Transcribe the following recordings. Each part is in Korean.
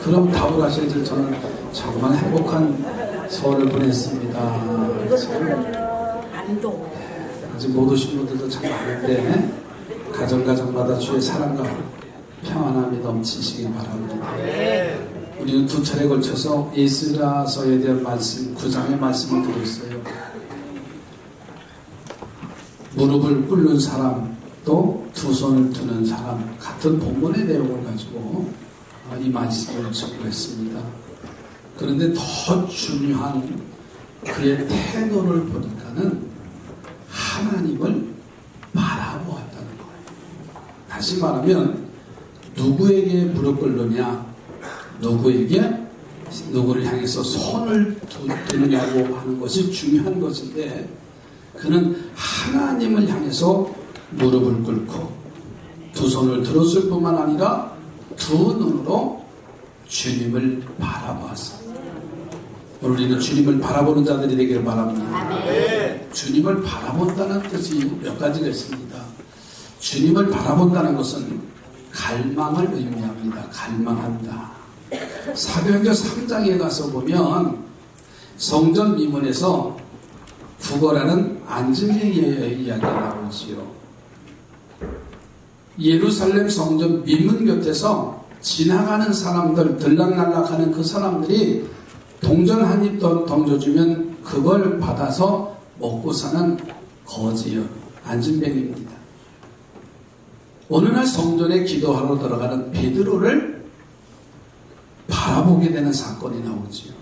그럼 답을 하셔야지. 저는 정말 행복한 서울을 보냈습니다. 아직 못 오신 분들도 참 많은데 가정가정마다 주의 사랑과 평안함이 넘치시길 바랍니다. 우리는 두 차례 걸쳐서 에스라서에 대한 말씀, 9장의 말씀을 드리고 있어요. 무릎을 꿇는 사람, 또 두 손을 드는 사람, 같은 본문의 내용을 가지고 이 말씀을 전했습니다. 그런데 더 중요한 그의 태도를 보니까는 하나님을 바라보았다는 거예요. 다시 말하면 누구에게 무릎 꿇느냐, 누구를 향해서 손을 드느냐고 하는 것이 중요한 것인데, 그는 하나님을 향해서 무릎을 꿇고 두 손을 들었을 뿐만 아니라 두 눈으로 주님을 바라보았습니다. 우리는 주님을 바라보는 자들이 되기를 바랍니다. 주님을 바라본다는 뜻이 몇 가지가 있습니다. 주님을 바라본다는 것은 갈망을 의미합니다. 갈망한다. 사도행전 3장에 가서 보면 성전 미문에서 구걸하는 안진뱅이의 이야기가 나오지요. 예루살렘 성전 미문 곁에서 지나가는 사람들, 들락날락하는 그 사람들이 동전 한 입 던져주면 그걸 받아서 먹고 사는 거지요. 안진뱅이입니다. 어느 날 성전에 기도하러 들어가는 베드로를 바라보게 되는 사건이 나오지요.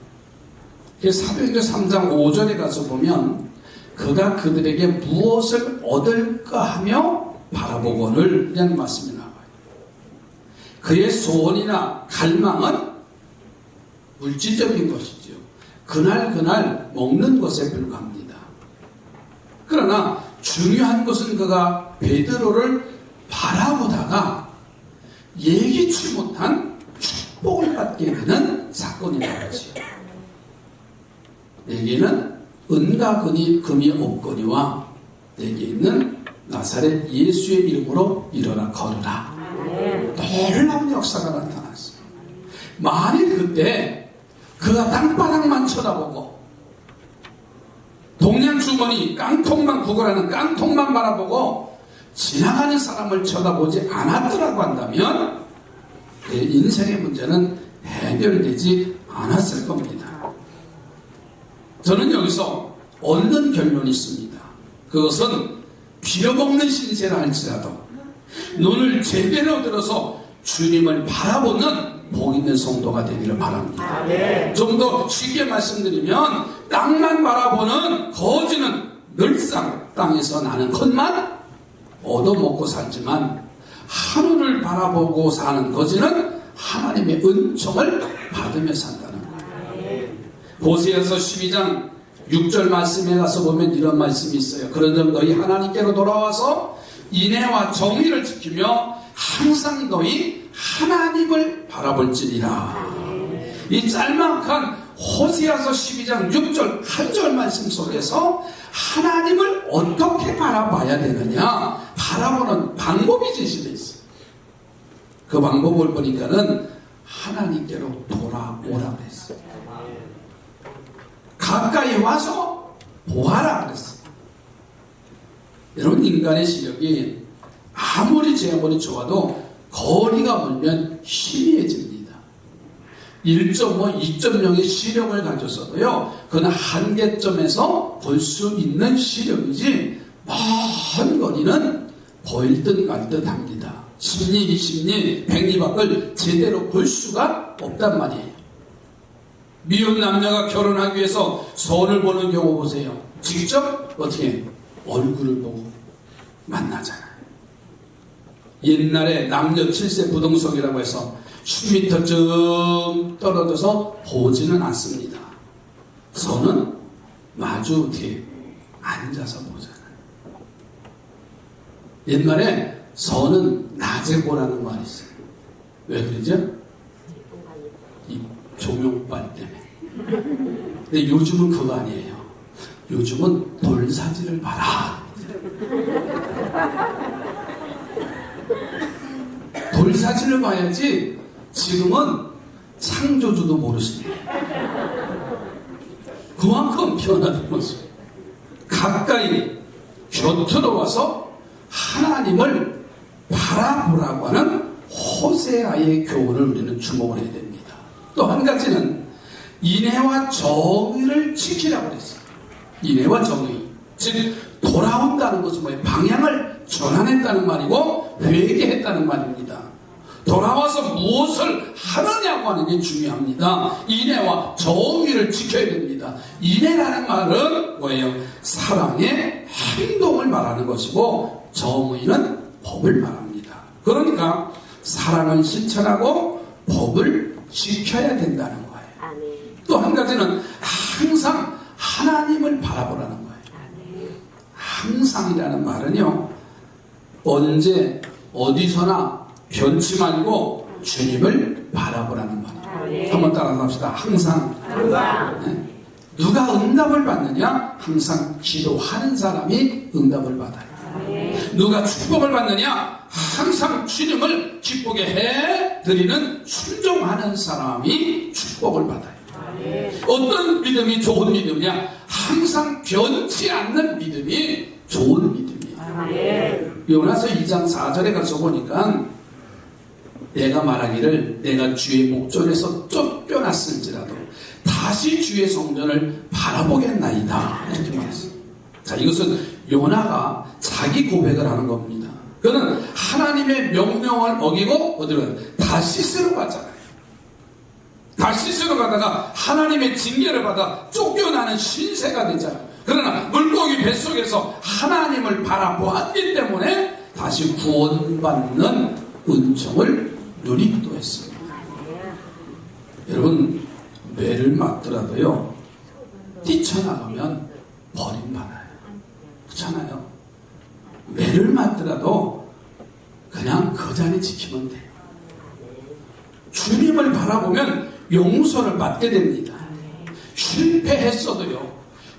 사도행전 3장 5절에 가서 보면 그가 그들에게 무엇을 얻을까 하며 바라보거늘 이라는 말씀이 나와요. 그의 소원이나 갈망은 물질적인 것이죠. 그날 먹는 것에 불과합니다. 그러나 중요한 것은 그가 베드로를 바라보다가 예기치 못한 축복을 받게 되는 사건이 나오지요. 내게는 은과 금이 없거니와 내게 있는 나사렛 예수의 이름으로 일어나 걸으라. 놀라운 역사가 나타났어요. 만일 그때 그가 땅바닥만 쳐다보고 동양 주머니 깡통만 구걸하는 깡통만 바라보고 지나가는 사람을 쳐다보지 않았더라고 한다면 그의 인생의 문제는 해결되지 않았을 겁니다. 저는 여기서 얻는 결론이 있습니다. 그것은 빌어먹는 신세를 할지라도 눈을 제대로 들어서 주님을 바라보는 복 있는 성도가 되기를 바랍니다. 좀 더 쉽게 말씀드리면 땅만 바라보는 거지는 늘상 땅에서 나는 것만 얻어먹고 살지만 하늘을 바라보고 사는 거지는 하나님의 은총을 받으며 산다는 거예요. 호세아서 12장 6절 말씀에 가서 보면 이런 말씀이 있어요. 그런즉 너희 하나님께로 돌아와서 인애와 정의를 지키며 항상 너희 하나님을 바라볼지니라. 이 짤막한 호세아서 12장 6절 한 절 말씀 속에서 하나님을 어떻게 바라봐야 되느냐, 바라보는 방법이 제시되어 있어요. 그 방법을 보니까는 하나님께로 돌아오라고 했어요. 가까이 와서 보아라 그랬어요. 여러분, 인간의 시력이 아무리 제어물이 좋아도 거리가 멀면 희미해집니다. 1.5, 2.0의 시력을 가졌어도요, 그건 한계점에서 볼 수 있는 시력이지 먼 거리는 보일 듯 말 듯 합니다. 10리, 20리, 100리 밖을 제대로 볼 수가 없단 말이에요. 미혼 남녀가 결혼하기 위해서 손을 보는 경우 보세요. 직접 어떻게 얼굴을 보고 만나잖아요. 옛날에 남녀 7세 부동석이라고 해서 10m쯤 떨어져서 보지는 않습니다. 손은 마주 뒤에 앉아서 보잖아요. 옛날에 선은 낮에 보라는 말이 있어요. 왜 그러죠? 이 조명빨 때문에. 근데 요즘은 그거 아니에요. 요즘은 돌사지를 봐라. 돌사진을 봐야지. 지금은 창조주도 모르십니다. 그만큼 변화된 모습. 가까이 곁으로 와서 하나님을 바라보라고 하는 호세아의 교훈을 우리는 주목을 해야 됩니다. 또 한 가지는 인애와 정의를 지키라고 그랬어요. 인애와 정의. 즉 돌아온다는 것은 뭐예요? 방향을 전환했다는 말이고 회개했다는 말입니다. 돌아와서 무엇을 하느냐고 하는 게 중요합니다. 인애와 정의를 지켜야 됩니다. 인애라는 말은 뭐예요? 사랑의 행동을 말하는 것이고 정의는 법을 말합니다. 그러니까 사랑을 실천하고 법을 지켜야 된다는 거예요. 또 한 가지는 항상 하나님을 바라보라는 거예요. 항상이라는 말은요, 언제 어디서나 변치 말고 주님을 바라보라는 말이에요. 한번 따라서 합시다. 항상. 네? 누가 응답을 받느냐? 항상 기도하는 사람이 응답을 받아요. 누가 축복을 받느냐? 항상 주님을 기쁘게 해드리는 순종하는 사람이 축복을 받아요. 어떤 믿음이 좋은 믿음이냐? 항상 변치 않는 믿음이 좋은 믿음이에요. 요나서 2장 4절에 가서 보니까 내가 말하기를 내가 주의 목전에서 쫓겨났을지라도 다시 주의 성전을 바라보겠나이다 이렇게 말했어요. 자, 이것은 요나가 자기 고백을 하는 겁니다. 그는 하나님의 명령을 어기고 어디로 가요? 다시스로 가잖아요. 다시스로 가다가 하나님의 징계를 받아 쫓겨나는 신세가 되잖아요. 그러나 물고기 뱃속에서 하나님을 바라보았기 때문에 다시 구원받는 은총을 누리기도 했습니다. 여러분, 매를 맞더라도요 뛰쳐나가면 버림받아요. 그렇잖아요. 매를 맞더라도 그냥 그 자리 지키면 돼요. 주님을 바라보면 용서를 받게 됩니다. 실패했어도요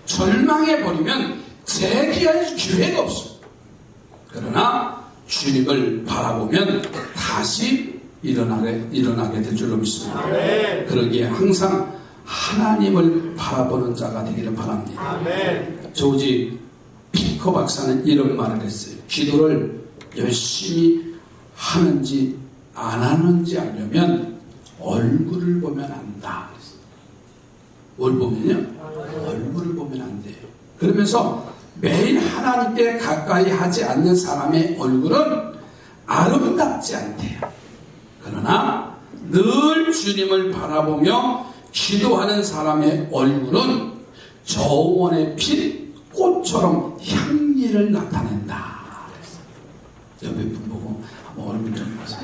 절망해버리면 재기할 기회가 없어요. 그러나 주님을 바라보면 다시 일어나게 될 줄로 믿습니다. 그러기에 항상 하나님을 바라보는 자가 되기를 바랍니다. 조지 피커 박사는 이런 말을 했어요. 기도를 열심히 하는지 안 하는지 알려면 얼굴을 보면 안다. 뭘 보면요? 얼굴을 보면 안 돼요. 그러면서 매일 하나님께 가까이 하지 않는 사람의 얼굴은 아름답지 않대요. 그러나 늘 주님을 바라보며 기도하는 사람의 얼굴은 저원에 핀 꽃처럼 향기를 나타낸다. 옆에 분 보고 한번 얼굴 좀 보세요.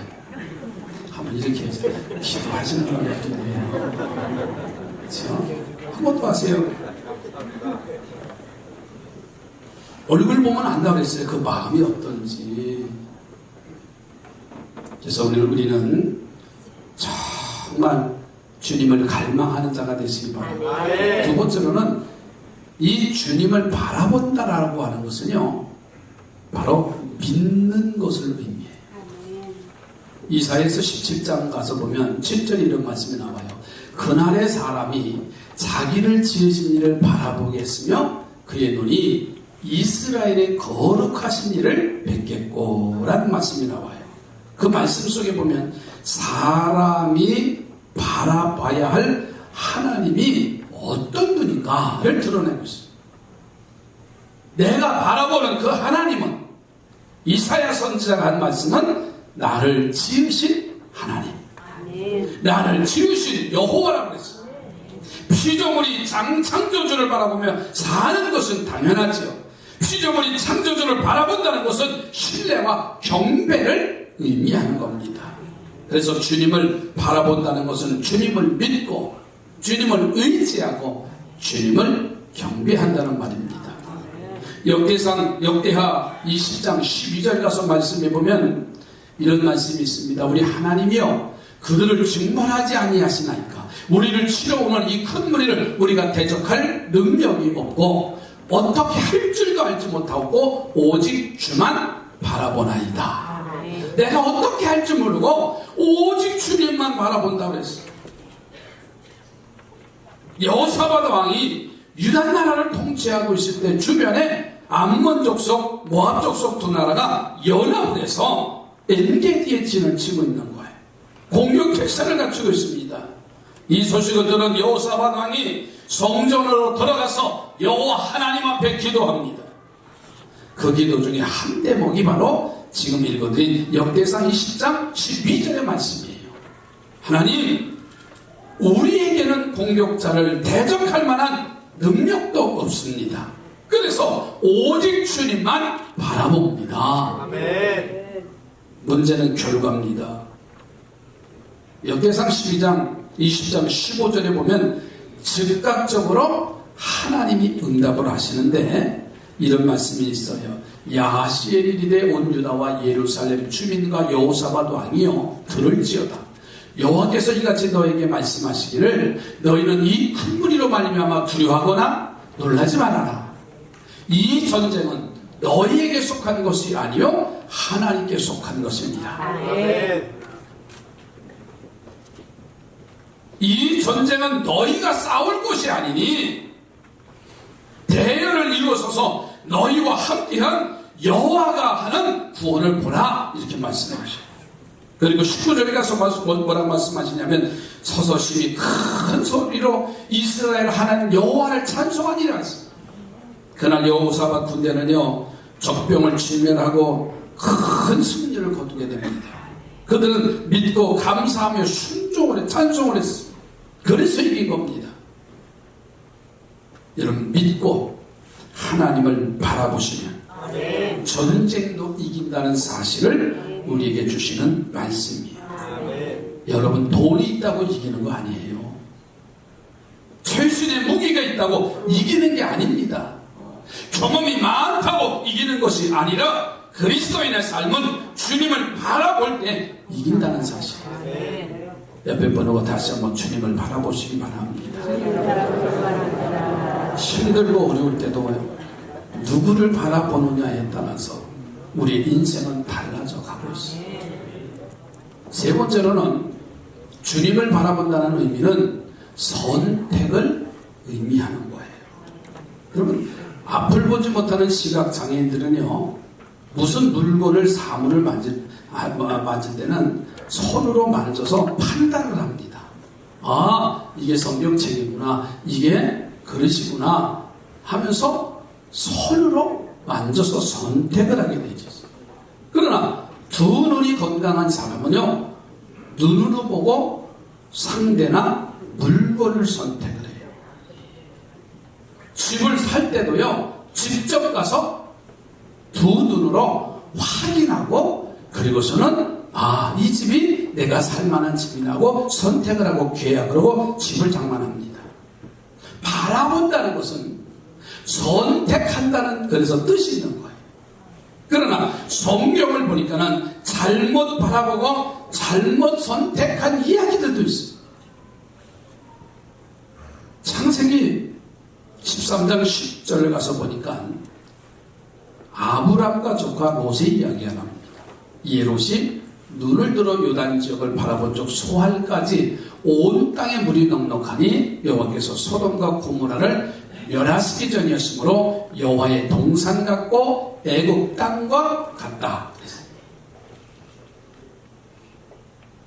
한번 이렇게 해서 기도하시는 분이 있겠네요. 그렇죠? 한 번 더 하세요. 얼굴 보면 안다고 그랬어요. 그 마음이 어떤지. 그래서 우리는 정말 주님을 갈망하는 자가 되시기 바랍니다. 두 번째로는 이 주님을 바라본다라고 하는 것은요 바로 믿는 것을 의미해요. 이사야서 17장 가서 보면 7절에 이런 말씀이 나와요. 그날의 사람이 자기를 지으신 이를 바라보게 했으며 그의 눈이 이스라엘의 거룩하신 이를 뵙겠고 라는 말씀이 나와요. 그 말씀 속에 보면 사람이 바라봐야 할 하나님이 어떤 분인가를 드러내고 있어요. 내가 바라보는 그 하나님은 이사야 선지자가 한 말씀은 나를 지으신 하나님, 나를 지으신 여호와라고 그랬어요. 피조물이 창조주를 바라보며 사는 것은 당연하지요. 피조물이 창조주를 바라본다는 것은 신뢰와 경배를 의미하는 겁니다. 그래서 주님을 바라본다는 것은 주님을 믿고 주님을 의지하고 주님을 경배한다는 말입니다. 역대하 20장 12절 가서 말씀해 보면 이런 말씀이 있습니다. 우리 하나님이여 그들을 증발하지 아니하시나이까. 우리를 치러오는 이 큰 무리를 우리가 대적할 능력이 없고 어떻게 할 줄도 알지 못하고 오직 주만 바라보나이다. 내가 어떻게 할 줄 모르고 오직 주님만 바라본다고 했어요. 여호사밧 왕이 유다 나라를 통치하고 있을 때 주변에 암몬 족속, 모압 족속 두 나라가 연합을 해서 엔게디의 진을 치고 있는 거예요. 공격 태세를 갖추고 있습니다. 이 소식을 들은 여호사밧 왕이 성전으로 들어가서 여호와 하나님 앞에 기도합니다. 그 기도 중에 한 대목이 바로 지금 읽어드린 역대상 20장 12절의 말씀이에요. 하나님, 우리에게는 공격자를 대적할 만한 능력도 없습니다. 그래서 오직 주님만 바라봅니다. 아멘. 문제는 결과입니다. 역대상 12장 20장 15절에 보면 즉각적으로 하나님이 응답을 하시는데 이런 말씀이 있어요. 야하시엘이 이르되 온 유다와 예루살렘 주민과 여호사밧 왕이여 들을지어다. 여호와께서 이같이 너에게 말씀하시기를 너희는 이 큰 무리로 말미암아 두려워하거나 놀라지 말아라. 이 전쟁은 너희에게 속한 것이 아니요 하나님께 속한 것이니라. 아멘. 이 전쟁은 너희가 싸울 것이 아니니 대열을 이루어서서 너희와 함께한 여호와가 하는 구원을 보라, 이렇게 말씀하셔요. 그리고 19절에 가서 뭐라고 말씀하시냐면 서서 심히 큰 소리로 이스라엘 하나님 여호와를 찬송하니라. 그날 여호사밧 군대는요 적병을 진멸하고 큰 승리를 거두게 됩니다. 그들은 믿고 감사하며 순종을 해 찬송을 했어요. 그래서 이긴 겁니다. 여러분, 믿고 하나님을 바라보시면 아멘. 전쟁도 이긴다는 사실을 우리에게 주시는 말씀이에요. 아멘. 여러분, 돈이 있다고 이기는 거 아니에요. 최신의 무기가 있다고 이기는 게 아닙니다. 경험이 많다고 이기는 것이 아니라 그리스도인의 삶은 주님을 바라볼 때 이긴다는 사실. 아멘. 옆에 번호가 다시 한번 주님을 바라보시기 바랍니다. 힘들고 어려울 때도 누구를 바라보느냐에 따라서 우리의 인생은 달라져 가고 있어요. 세 번째로는 주님을 바라본다는 의미는 선택을 의미하는 거예요. 여러분, 앞을 보지 못하는 시각장애인들은요 무슨 물건을 사물을 만질 때는 손으로 만져서 판단을 합니다. 아, 이게 성경책이구나, 이게 그릇이구나 하면서 손으로 만져서 선택을 하게 되죠. 그러나 두 눈이 건강한 사람은요 눈으로 보고 상대나 물건을 선택을 해요. 집을 살 때도요 직접 가서 두 눈으로 확인하고 그리고서는 아, 이 집이 내가 살만한 집이라고 선택을 하고 계약을 하고 집을 장만합니다. 바라본다는 것은 선택한다는 그래서 뜻이 있는 거예요. 그러나 성경을 보니까는 잘못 바라보고 잘못 선택한 이야기들도 있어요. 창세기 13장 10절에 가서 보니까 아브람과 조카 롯의 이야기가 나옵니다. 이 롯이 눈을 들어 요단 지역을 바라본 적 소할까지 온 땅에 물이 넉넉하니 여호와께서 소돔과 고모라를 멸하시기 전이었으므로 여호와의 동산 같고 애국 땅과 같다.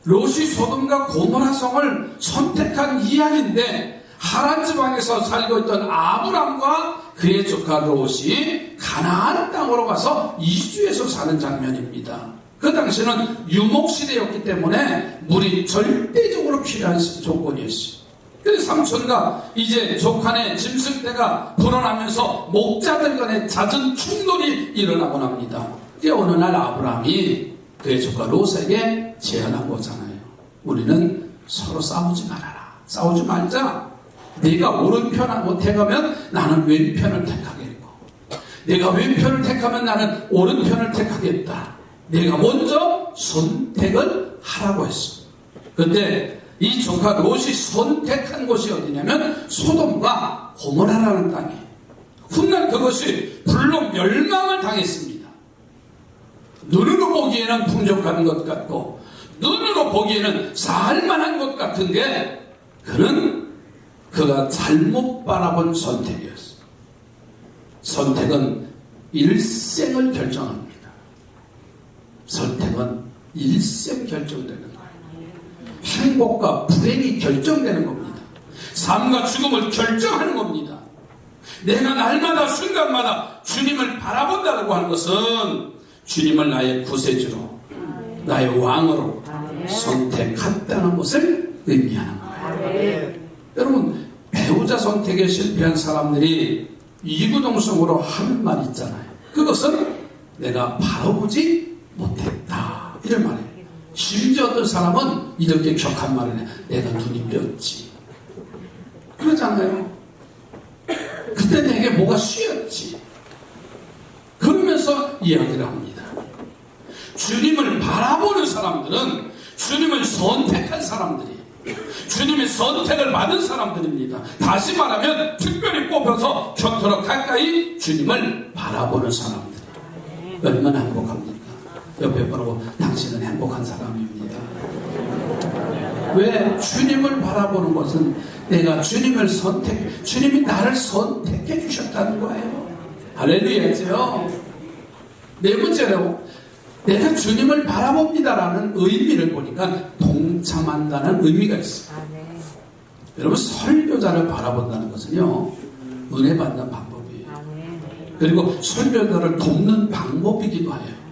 롯이 소돔과 고모라 성을 선택한 이야기인데 하란 지방에서 살고 있던 아브람과 그의 조카 롯이 가나안 땅으로 가서 이주해서 사는 장면입니다. 그 당시는 유목시대였기 때문에 물이 절대적으로 필요한 조건이었어요. 그래서 삼촌과 이제 조카네 짐승 떼가 불어나면서 목자들 간에 잦은 충돌이 일어나곤 합니다. 어느 날 아브라함이 그의 조카 롯에게 제안한 거잖아요. 우리는 서로 싸우지 말아라. 싸우지 말자. 네가 오른편을 택하면 나는 왼편을 택하겠고, 내가 왼편을 택하면 나는 오른편을 택하겠다. 내가 먼저 선택을 하라고 했어. 그런데 이 조카 롯이 선택한 곳이 어디냐면 소돔과 고모라라는 땅이에요. 훗날 그것이 불로 멸망을 당했습니다. 눈으로 보기에는 풍족한 것 같고 눈으로 보기에는 살만한 것 같은데 그는 그가 잘못 바라본 선택이었어. 선택은 일생을 결정합니다. 선택은 일생 결정되는 거예요. 행복과 불행이 결정되는 겁니다. 삶과 죽음을 결정하는 겁니다. 내가 날마다 순간마다 주님을 바라본다고 하는 것은 주님을 나의 구세주로, 나의 왕으로 선택했다는 것을 의미하는 거예요. 여러분, 배우자 선택에 실패한 사람들이 이구동성으로 하는 말이 있잖아요. 그것은 내가 바라보지 못했다, 이런 말이에요. 심지어 어떤 사람은 이렇게 격한 말을 해. 내가 눈이 뼈였지. 그러잖아요. 그때 내게 뭐가 씌었지. 그러면서 이야기를 합니다. 주님을 바라보는 사람들은 주님을 선택한 사람들이, 주님의 선택을 받은 사람들입니다. 다시 말하면 특별히 뽑혀서 곁으로 가까이 주님을 바라보는 사람들. 얼마나 행복합니까? 옆에 보고 당신은 행복한 사람입니다. 왜? 주님을 바라보는 것은 내가 주님을 주님이 나를 선택해 주셨다는 거예요. 할렐루야죠. 네 번째로, 내가 주님을 바라봅니다라는 의미를 보니까 동참한다는 의미가 있어요. 여러분, 설교자를 바라본다는 것은요, 은혜 받는 방법이에요. 그리고 설교자를 돕는 방법이기도 해요.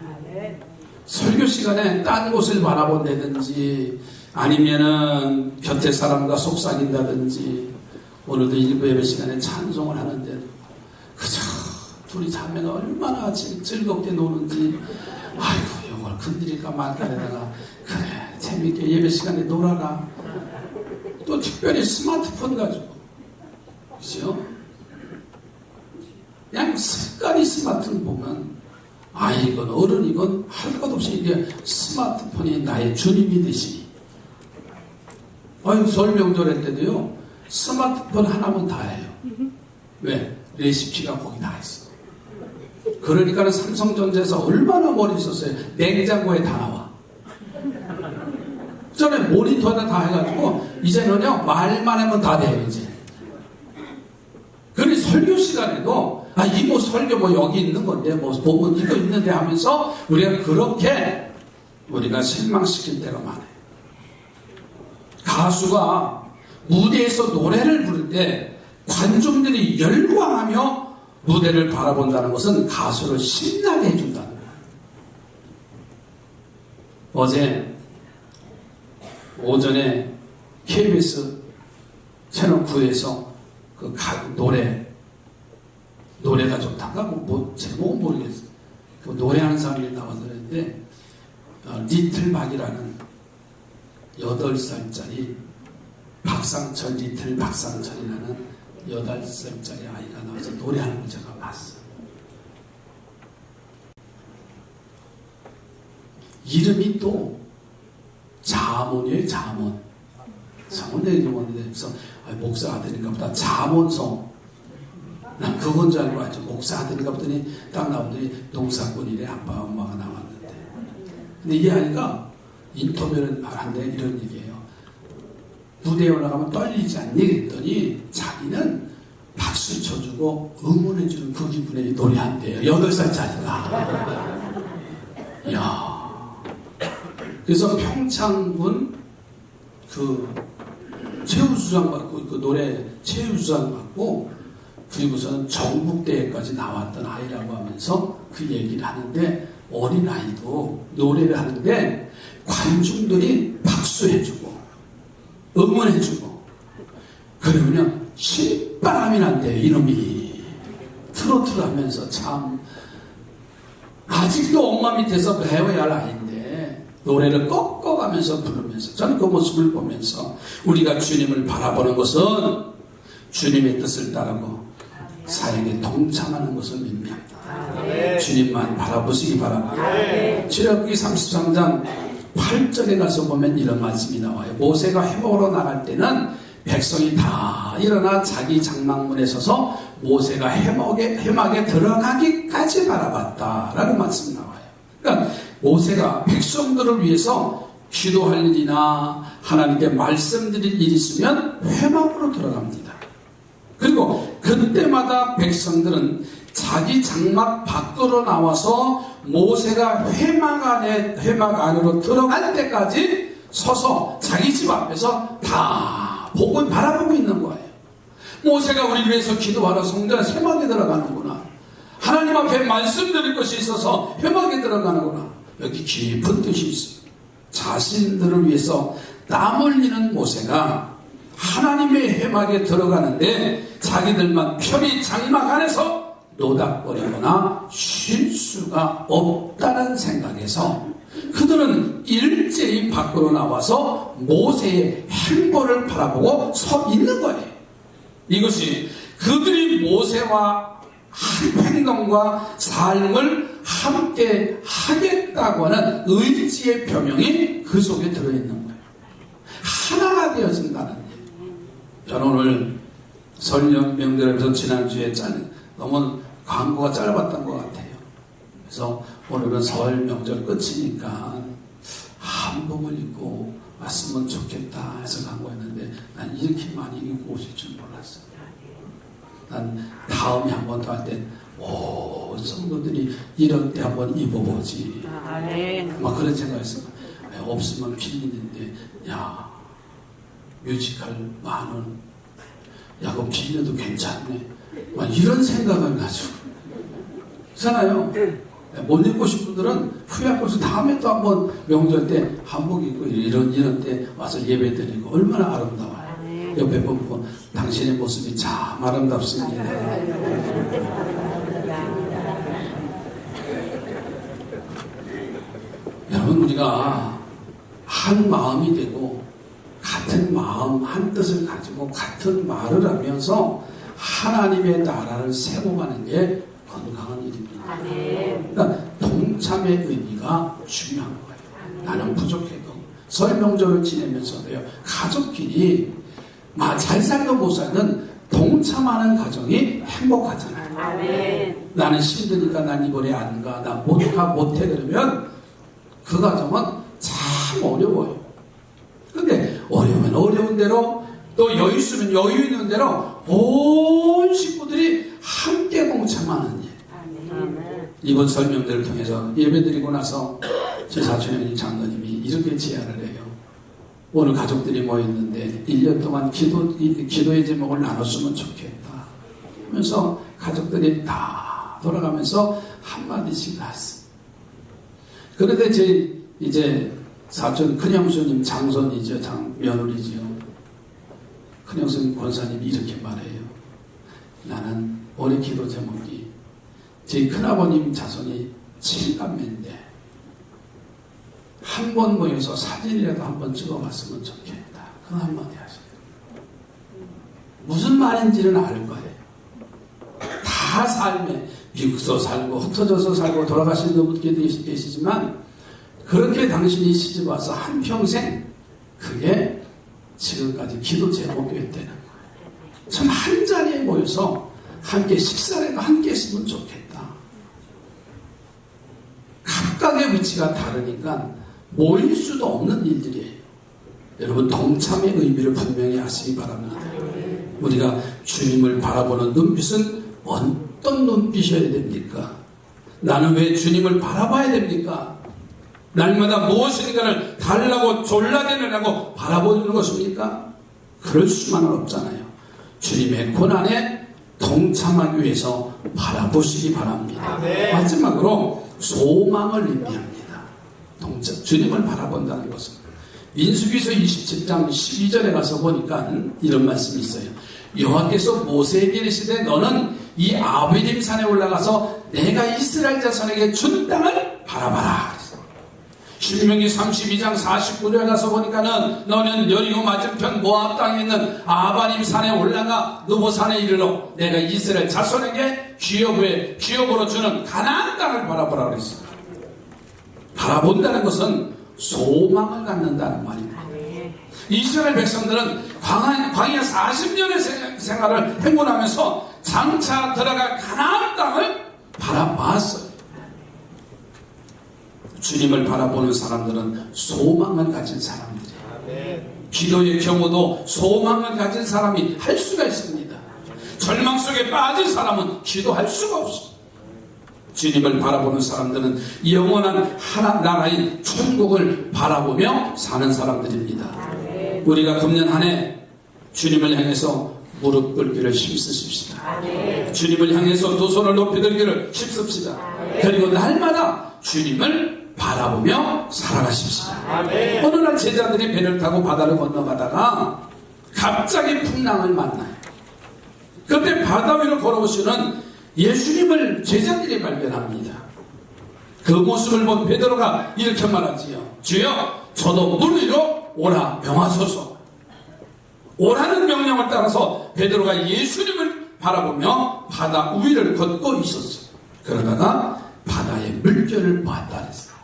설교 시간에 딴 곳을 바라본다든지, 아니면은 곁에 사람과 속삭인다든지, 오늘도 일부 예배 시간에 찬송을 하는데도 그저 둘이 자매가 얼마나 즐겁게 노는지, 아이고 이걸 건드릴까 말까 하다가 그래 재밌게 예배 시간에 놀아라. 또 특별히 스마트폰 가지고, 그죠? 그냥 습관이 스마트폰 보면, 이건 어른이건 할 것 없이 이게 스마트폰이 나의 주님이 되시니. 설 명절할 때도요, 스마트폰 하나면 다예요. 왜? 레시피가 거기 다 있어. 그러니까는 삼성전자에서 얼마나 머리 썼어요. 냉장고에 다 나와. 전에 모니터에다 다 해가지고 이제는요, 말만 하면 다 돼요. 이제. 그러니 설교 시간에도 이모 설교 여기 있는 건데 보면 이거 있는데 하면서 우리가 그렇게 우리가 실망시킬 때가 많아요. 가수가 무대에서 노래를 부를 때 관중들이 열광하며 무대를 바라본다는 것은 가수를 신나게 해준다는 거예요. 어제 오전에 KBS 채널 9에서 그 노래가 좋다가 제목은 모르겠어요. 그 노래하는 사람이 나와서 그랬는데, 리틀박이라는 8살짜리 박상철, 리틀 박상철이라는 8살짜리 아이가 나와서 노래하는 걸 제가 봤어요. 이름이 또 자몬이에요. 자몬. 성원대 이름인데, 그래서 목사 아들인가 보다. 자몬성. 난 그건 줄 알고 아주 목사 아들인가 보더니 딱 나오더니 농사꾼이래. 아빠 엄마가 나왔는데. 근데 이 아이가 인터뷰를 하는데 이런 얘기예요. 무대에 올라가면 떨리지 않니? 그랬더니 자기는 박수 쳐주고 응원해주는 그 기분에 노래한대요. 8살짜리가. 이야. 그래서 평창군 최우수상 받고, 그 노래 최우수상 받고, 그리고서는 전국대회까지 나왔던 아이라고 하면서 그 얘기를 하는데, 어린아이도 노래를 하는데 관중들이 박수해주고 응원해주고 그러면 신바람이 난대요. 이놈이 트로트를 하면서 참 아직도 엄마 밑에서 배워야 할 아이인데 노래를 꺾어가면서 부르면서, 저는 그 모습을 보면서 우리가 주님을 바라보는 것은 주님의 뜻을 따르고 사역에 동참하는 것을 의미합니다. 주님만 바라보시기 바랍니다. 출애굽기 33장 8절에 가서 보면 이런 말씀이 나와요. 모세가 회복으로 나갈 때는 백성이 다 일어나 자기 장막문에 서서 모세가 회막에 들어가기까지 바라봤다라는 말씀이 나와요. 그러니까 모세가 백성들을 위해서 기도할 일이나 하나님께 말씀드릴 일이 있으면 회막으로 들어갑니다. 그리고 그때마다 백성들은 자기 장막 밖으로 나와서 모세가 회막 안으로 들어갈 때까지 서서 자기 집 앞에서 다 복을 바라보고 있는 거예요. 모세가 우리를 위해서 기도하러 성전 회막에 들어가는구나. 하나님 앞에 말씀드릴 것이 있어서 회막에 들어가는구나. 여기 깊은 뜻이 있어요. 자신들을 위해서 땀 흘리는 모세가 하나님의 회막에 들어가는데 자기들만 편히 장막 안에서 노닥거리거나 쉴 수가 없다는 생각에서 그들은 일제히 밖으로 나와서 모세의 행보를 바라보고 서 있는 거예요. 이것이 그들이 모세와 행동과 삶을 함께 하겠다고 하는 의지의 표명이 그 속에 들어있는 거예요. 하나가 되어진다는 얘기예요. 저는 오늘 설 명절에서 지난주에 너무 광고가 짧았던 것 같아요. 그래서 오늘은 설 명절 끝이니까 한복을 입고 왔으면 좋겠다 해서 광고했는데 난 이렇게 많이 입고 오실 줄 몰랐어요. 난 다음에 한 번 더 할 때 성도들이 이럴 때 한번 입어보지. 막 그런 생각했어요. 없으면 빌리는데 야 뮤지컬 만원 야 그거 빌려도 괜찮네. 막 이런 생각을 가지고 그렇잖아요. 못 입고 싶은 분들은 후회하고 다음에 또 한번 명절 때 한복 입고 이런 때 와서 예배 드리고 얼마나 아름다워요. 옆에 보고 당신의 모습이 참 아름답습니다. 여러분 우리가 한 마음이 되고 같은 마음 한 뜻을 가지고 같은 말을 하면서 하나님의 나라를 세워가는 게 건강한 일입니다. 그러니까 동참의 의미가 중요한 거예요. 나는 부족해도 설 명절을 지내면서도요 가족끼리 잘 살든 못 살든 동참하는 가정이 행복하잖아요. 나는 힘드니까 난 이번에 안 가, 난 못해 그러면 그 가정은 참 어려워요. 근데 어려우면 어려운 대로 또 여유 있으면 여유 있는 대로 온 식구들이 함께 동참하는 일. 이번 설명들을 통해서 예배드리고 나서 제 사촌형님 장로님이 이렇게 제안을 해요. 오늘 가족들이 모였는데 1년 동안 기도의 제목을 나눴으면 좋겠다 하면서 가족들이 다 돌아가면서 한마디씩 했어. 그런데 제 이제 사촌 큰형수님 장손이죠. 며느리지요. 큰형수님 권사님이 이렇게 말해요. 나는 올해 기도 제목이 제 큰아버님 자손이 7남매인데 한 번 모여서 사진이라도 한번 찍어봤으면 좋겠다. 그 한마디 하시죠. 무슨 말인지는 알 거예요. 다 삶에 미국서 살고 흩어져서 살고 돌아가신 분들도 계시지만 그렇게 당신이 시집 와서 한평생 그게 지금까지 기도 제목이 되는 거예요. 참 한 자리에 모여서 함께 식사라도 함께 했으면 좋겠다. 각각의 위치가 다르니까 모일 수도 없는 일들이에요. 여러분 동참의 의미를 분명히 아시기 바랍니다. 우리가 주님을 바라보는 눈빛은 어떤 눈빛이어야 됩니까? 나는 왜 주님을 바라봐야 됩니까? 날마다 무엇인가를 달라고 졸라대느라고 바라보는 것입니까? 그럴 수만은 없잖아요. 주님의 고난에 동참하기 위해서 바라보시기 바랍니다. 마지막으로 소망을 의미합니다. 주님을 바라본다는 것은 민수기서 27장 12절에 가서 보니까 이런 말씀이 있어요. 여호와께서 모세에게 이르시되 너는 이 아비림 산에 올라가서 내가 이스라엘 자손에게 준 땅을 바라봐라. 신명기 32장 49절에 가서 보니까는 너는 여리고 맞은편 모압 땅에 있는 아바림 산에 올라가 느보산에 이르러 내가 이스라엘 자손에게 기업으로 주는 가나안 땅을 바라보라 그랬어요. 바라본다는 것은 소망을 갖는다는 말입니다. 이스라엘 백성들은 광야 40년의 생활을 행군하면서 장차 들어갈 가나안 땅을 바라봤어요. 주님을 바라보는 사람들은 소망을 가진 사람들이에요. 기도의 경우도 소망을 가진 사람이 할 수가 있습니다. 절망 속에 빠진 사람은 기도할 수가 없어. 주님을 바라보는 사람들은 영원한 하나 나라인 천국을 바라보며 사는 사람들입니다. 우리가 금년 한 해 주님을 향해서 무릎 꿇기를 힘쓰십시다. 주님을 향해서 두 손을 높이 들기를 힘씁시다. 그리고 날마다 주님을 바라보며 살아가십시다. 어느 날 제자들이 배를 타고 바다를 건너가다가 갑자기 풍랑을 만나요. 그때 바다 위로 걸어오시는 예수님을 제자들이 발견합니다. 그 모습을 본 베드로가 이렇게 말하지요. 주여, 저도 물 위로 오라 명하소서. 오라는 명령을 따라서 베드로가 예수님을 바라보며 바다 위를 걷고 있었어요. 그러다가 바다의 물결을 보았다 그랬어요.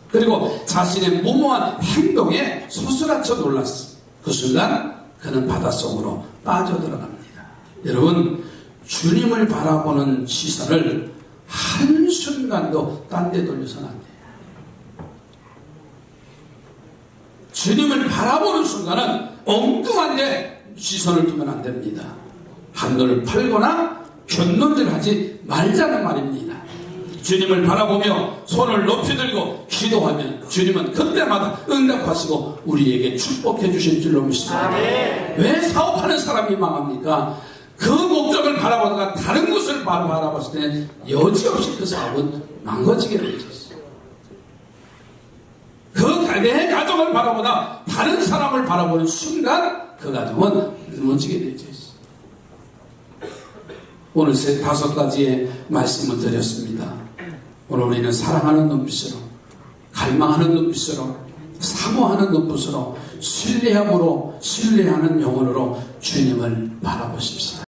그리고 자신의 무모한 행동에 소스라쳐 놀랐어요. 그 순간 그는 바닷속으로 빠져들어갑니다. 여러분, 주님을 바라보는 시선을 한순간도 딴 데 돌려서는 안 돼요. 주님을 바라보는 순간은 엉뚱한 데 시선을 두면 안 됩니다. 한눈을 팔거나 견눈질하지 말자는 말입니다. 주님을 바라보며 손을 높이 들고 기도하면 주님은 그때마다 응답하시고 우리에게 축복해 주실 줄로 믿습니다. 왜 사업하는 사람이 망합니까? 그 목적을 바라보다가 다른 곳을 바라봤을 때 여지없이 그 사업은 망가지게 되어 있었어요. 내 가정을 바라보다 다른 사람을 바라보는 순간 그 가정은 무너지게 되어 있어요. 오늘 5가지의 말씀을 드렸습니다. 오늘 우리는 사랑하는 눈빛으로, 갈망하는 눈빛으로, 사모하는 눈빛으로, 신뢰함으로, 신뢰하는 영혼으로 주님을 바라보십시오.